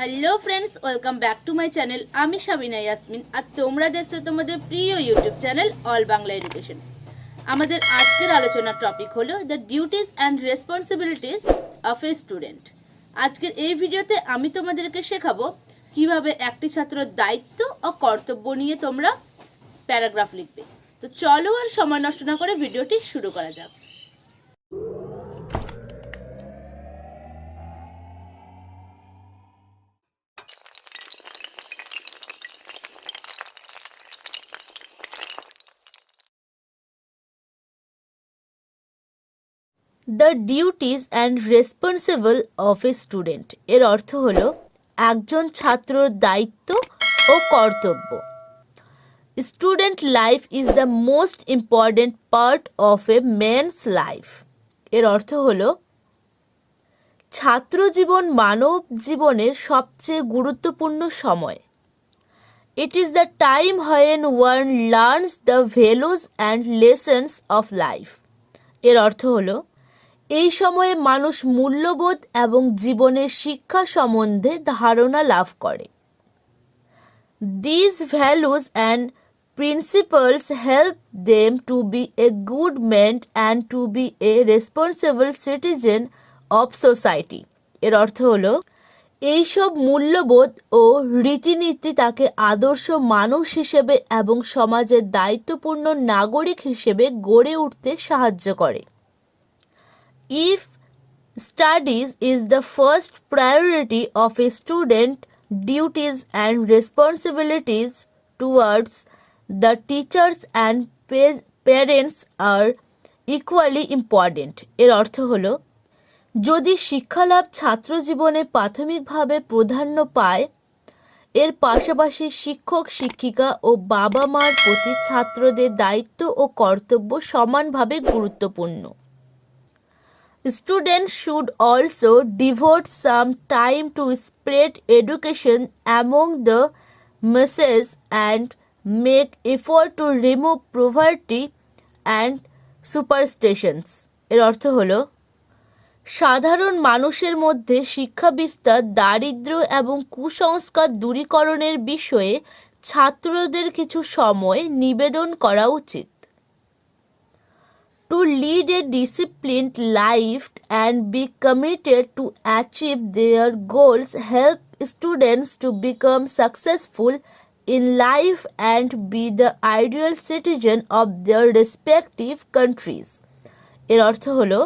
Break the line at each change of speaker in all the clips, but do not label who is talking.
Hello friends, welcome back to my channel. আমি সাবিনা ইয়াসমিন, আর তোমরা দেখছো তোমাদের প্রিয় YouTube channel all Bangla education. আমাদের আজকের আলোচনার টপিক হলো the duties and responsibilities of a student. আজকের এই ভিডিওতে আমি তোমাদেরকে শেখাবো কিভাবে একটি ছাত্রের দায়িত্ব ও কর্তব্য নিয়ে তোমরা প্যারাগ্রাফ লিখবে। তো চলো আর সময় নষ্ট না করে ভিডিওটি শুরু করা যাক। The duties and responsible of a student এর অর্থ হলো একজন ছাত্রর দায়িত্ব ও কর্তব্য। Student life is the most important part of a man's life এর অর্থ হলো ছাত্র জীবন মানব জীবনের সবচেয়ে গুরুত্বপূর্ণ সময়। It is the time when one learns the values and lessons of life এর অর্থ হলো এই সময়ে মানুষ মূল্যবোধ এবং জীবনের শিক্ষা সম্বন্ধে ধারণা লাভ করে। These values and principles help them to be a good man and to be a responsible citizen of society এর অর্থ হলো এইসব মূল্যবোধ ও রীতিনীতি তাকে আদর্শ মানুষ হিসেবে এবং সমাজের দায়িত্বপূর্ণ নাগরিক হিসেবে গড়ে উঠতে সাহায্য করে। If studies is the first priority of a student, duties and responsibilities towards the teachers and parents are equally important এর অর্থ হলো যদি শিক্ষালাভ ছাত্র জীবনে প্রাথমিকভাবে প্রাধান্য পায়, এর পাশাপাশি শিক্ষক শিক্ষিকা ও বাবা মার প্রতি ছাত্রদের দায়িত্ব ও কর্তব্য সমানভাবে গুরুত্বপূর্ণ। Students should also devote some time to spread education among the masses and make effort to remove poverty and superstitions এর অর্থ হলো সাধারণ মানুষের মধ্যে শিক্ষা বিস্তার, দারিদ্র্য এবং কুসংস্কার দূরীকরণের বিষয়ে ছাত্রদের কিছু সময় নিবেদন করা উচিত। To lead a disciplined life and be committed to achieve their goals help students to become successful in life and be the ideal citizen of their respective countries এর অর্থ হলো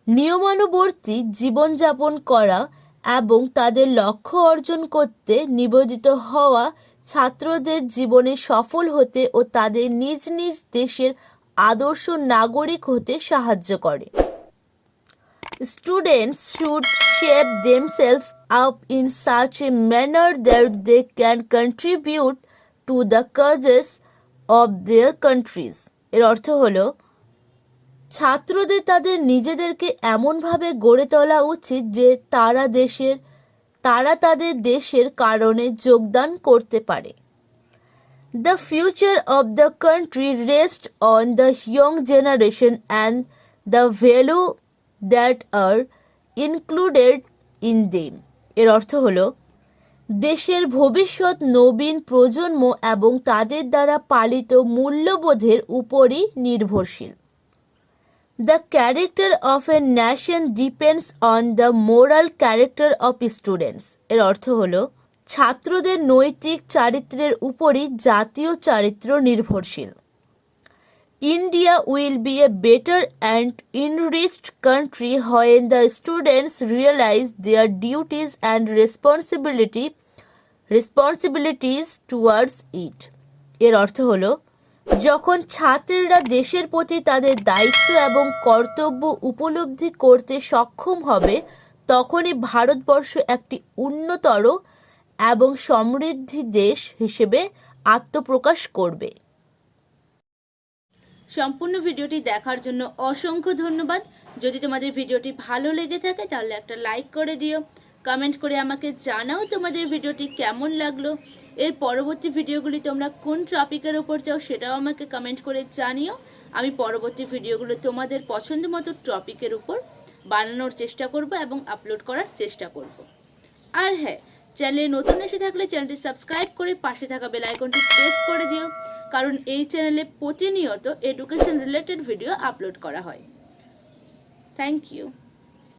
নিয়মানুবর্তী জীবনযাপন করা এবং তাদের লক্ষ্য অর্জন করতে নিবেদিত হওয়া ছাত্রদের জীবনে সফল হতে ও তাদের নিজ নিজ দেশের আদর্শ নাগরিক হতে সাহায্য করে। Students should shape themselves up in such a manner that they can contribute to the causes of their countries এর অর্থ হলো ছাত্রদের তাদের নিজেদেরকে এমনভাবে গড়ে তোলা উচিত যে তারা তাদের দেশের কারণে যোগদান করতে পারে। The future of the country rests on the young generation and the value that are included in them এর অর্থ হলো দেশের ভবিষ্যৎ নবীন প্রজন্ম এবং তাদের দ্বারা পালিত মূল্যবোধের উপরই নির্ভরশীল। The character of a nation depends on the moral character of students এর অর্থ হলো ছাত্রদের নৈতিক চারিত্র্যের উপরই জাতীয় চারিত্র্য নির্ভরশীল। India will be a better and enriched country when the students realize their duties and responsibilities towards it এর অর্থ হলো যখন ছাত্রীরা দেশের প্রতি তাদের দায়িত্ব এবং কর্তব্য উপলব্ধি করতে সক্ষম হবে, তখনই ভারতবর্ষ একটি উন্নতর এবং সমৃদ্ধি দেশ হিসেবে আত্মপ্রকাশ করবে। সম্পূর্ণ ভিডিওটি দেখার জন্য অসংখ্য ধন্যবাদ। যদি তোমাদের ভিডিওটি ভালো লেগে থাকে তাহলে একটা লাইক করে দিও, কমেন্ট করে আমাকে জানাও তোমাদের ভিডিওটি কেমন লাগলো। এর পরবর্তী ভিডিওগুলি তোমরা কোন টপিকের ওপর চাও সেটাও আমাকে কমেন্ট করে জানিও। আমি পরবর্তী ভিডিওগুলো তোমাদের পছন্দ মতো টপিকের উপর বানানোর চেষ্টা করব এবং আপলোড করার চেষ্টা করব। আর হ্যাঁ, চ্যানেলে নতুন এসে থাকলে চ্যানেলটি সাবস্ক্রাইব করে পাশে থাকা বেল আইকনটি প্রেস করে দিও, কারণ এই চ্যানেলে প্রতিনিয়ত এডুকেশন রিলেটেড ভিডিও আপলোড করা হয়। Thank you.